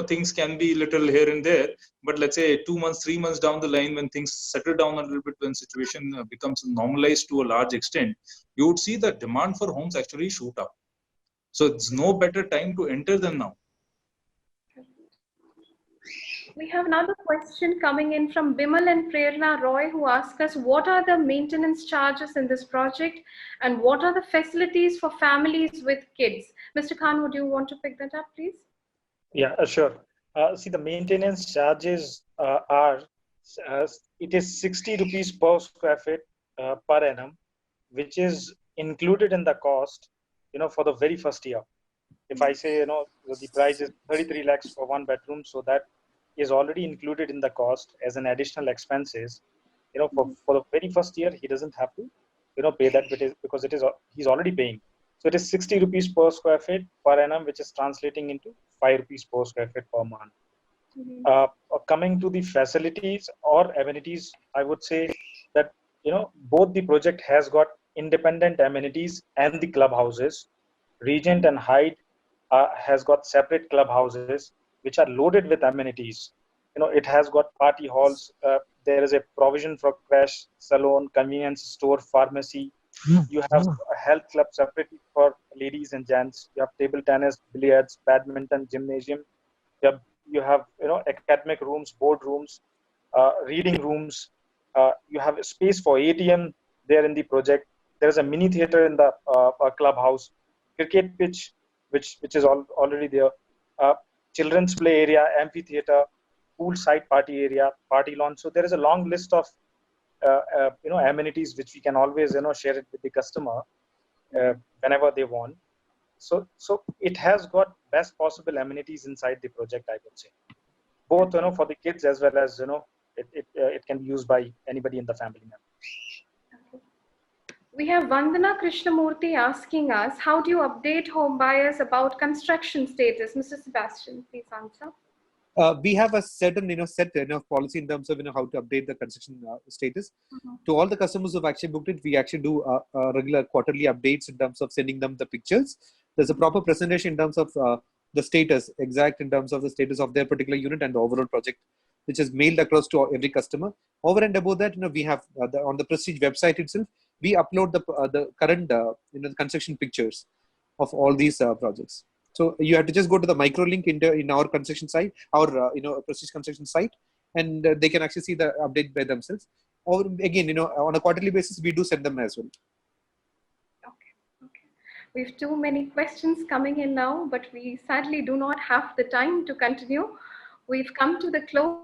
things can be little here and there, but let's say 2 months, 3 months down the line, when things settle down a little bit, when situation becomes normalized to a large extent, you would see the demand for homes actually shoot up. So it's no better time to enter than now. We have another question coming in from Bimal and Prerna Roy, who ask us, what are the maintenance charges in this project, and what are the facilities for families with kids? Mr. Khan, would you want to pick that up, please? Yeah, sure. See, the maintenance charges it is 60 rupees per square feet per annum, which is included in the cost, for the very first year. If I say, the price is 33 lakhs for 1 bedroom, so that is already included in the cost as an additional expenses. For the very first year, he doesn't have to, pay that, because he's already paying. So it is 60 rupees per square feet per annum, which is translating into 5 rupees per square feet per month. Coming to the facilities or amenities, I would say that, both the project has got independent amenities and the clubhouses. Regent and Hyde has got separate clubhouses, which are loaded with amenities. It has got party halls. There is a provision for crash, salon, convenience store, pharmacy. You have a health club separately for ladies and gents. You have table tennis, billiards, badminton, gymnasium. You have academic rooms, board rooms, reading rooms. You have a space for ATM there in the project. There is a mini theater in the clubhouse, cricket pitch, which is already there. Children's play area, amphitheater, poolside party area, party lawn. So there is a long list of amenities which we can always share it with the customer whenever they want. So it has got best possible amenities inside the project, I would say, both for the kids as well as it can be used by anybody in the family member. We have Vandana Krishnamurthy asking us, how do you update home buyers about construction status? Mr. Sebastian, please answer. We have a certain set policy in terms of how to update the construction status. To all the customers who've actually booked it, we actually do regular quarterly updates in terms of sending them the pictures. There's a proper presentation in terms of the status, exact in terms of the status of their particular unit and the overall project, which is mailed across to every customer. Over and above that, we have on the Prestige website itself, we upload the current the construction pictures of all these projects. So you have to just go to the micro link in our construction site, our Prestige construction site, and they can actually see the update by themselves. Or again, on a quarterly basis, we do send them as well. Okay. We have too many questions coming in now, but we sadly do not have the time to continue. We've come to the close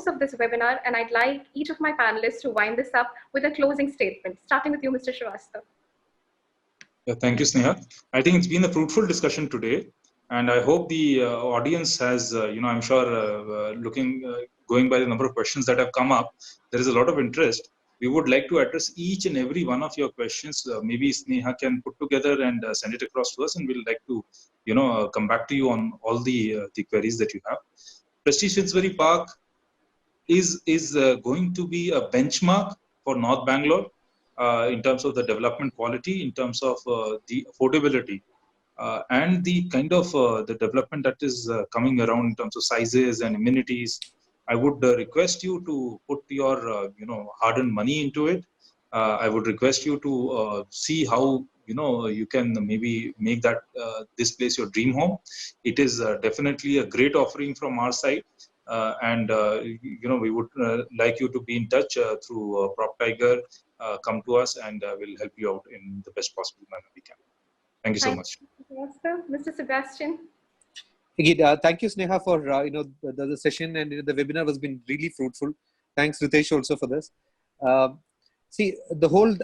of this webinar, and I'd like each of my panelists to wind this up with a closing statement, starting with you, Mr. Srivastava. Yeah, thank you, Sneha. I think it's been a fruitful discussion today, and I hope the audience has, I'm sure, going by the number of questions that have come up, there is a lot of interest. We would like to address each and every one of your questions. Maybe Sneha can put together and send it across to us, and we'll like to, come back to you on all the queries that you have. Prestige Finsbury Park is going to be a benchmark for North Bangalore in terms of the development quality, in terms of the affordability, and the kind of the development that is coming around in terms of sizes and amenities. I would request you to put your hard-earned money into it. I would request you to see how you can maybe make that this place your dream home. It is definitely a great offering from our side. And we would like you to be in touch through PropTiger. Come to us, and we'll help you out in the best possible manner we can. Thank you so much. Mr. Sebastian. Again, thank you, Sneha, for the session, and the webinar has been really fruitful. Thanks, Ritesh, also for this. See, the whole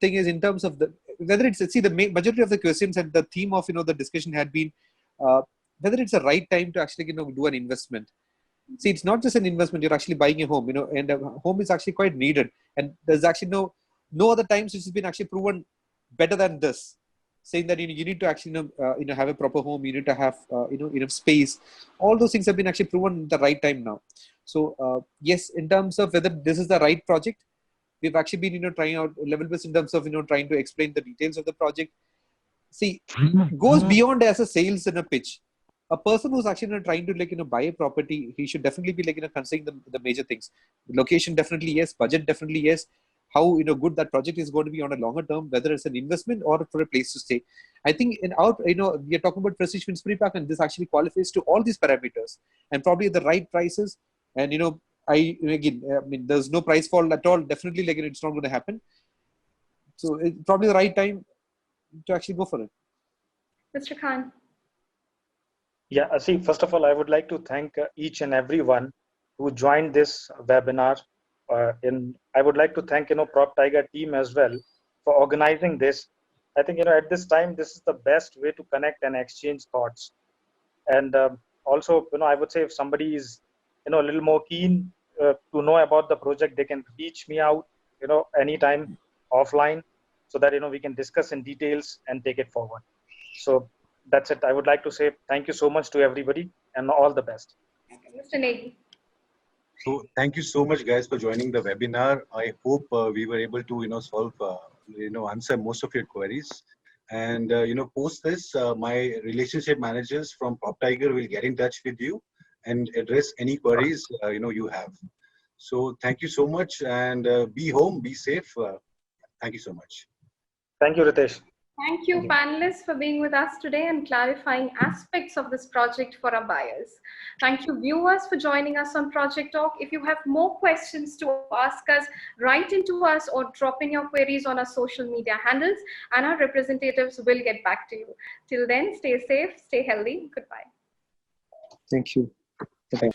thing is in terms of the majority of the questions and the theme of the discussion had been whether it's the right time to actually do an investment. See, it's not just an investment. You're actually buying a home, and a home is actually quite needed. And there's actually no other times which has been actually proven better than this. Saying that you need to actually have a proper home, you need to have enough space. All those things have been actually proven the right time now. So yes, in terms of whether this is the right project, we've actually been trying out level best in terms of trying to explain the details of the project. See, goes beyond as a sales and a pitch. A person who's actually trying to buy a property, he should definitely be considering the major things. The location definitely yes, budget definitely yes. How good that project is going to be on a longer term, whether it's an investment or for a place to stay. I think in our we are talking about Prestige Finsbury Park, and this actually qualifies to all these parameters and probably the right prices. And I mean there's no price fall at all. Definitely it's not going to happen. So it's probably the right time to actually go for it. Mr. Khan. Yeah, see, first of all, I would like to thank each and everyone who joined this webinar. I would like to thank PropTiger team as well for organizing this. I think at this time this is the best way to connect and exchange thoughts. And also I would say if somebody is a little more keen to know about the project, they can reach me out anytime offline, so that we can discuss in details and take it forward. So that's it. I would like to say thank you so much to everybody and all the best. Mr. Negi. So thank you so much, guys, for joining the webinar. I hope we were able to solve answer most of your queries. And post this, my relationship managers from PropTiger will get in touch with you and address any queries you have. So thank you so much, and be home, be safe. Thank you so much. Thank you, Ritesh. Thank you, panelists, for being with us today and clarifying aspects of this project for our buyers. Thank you, viewers, for joining us on Project Talk. If you have more questions to ask us, write into us or drop in your queries on our social media handles, and our representatives will get back to you. Till then, stay safe, stay healthy. Goodbye. Thank you. Bye-bye.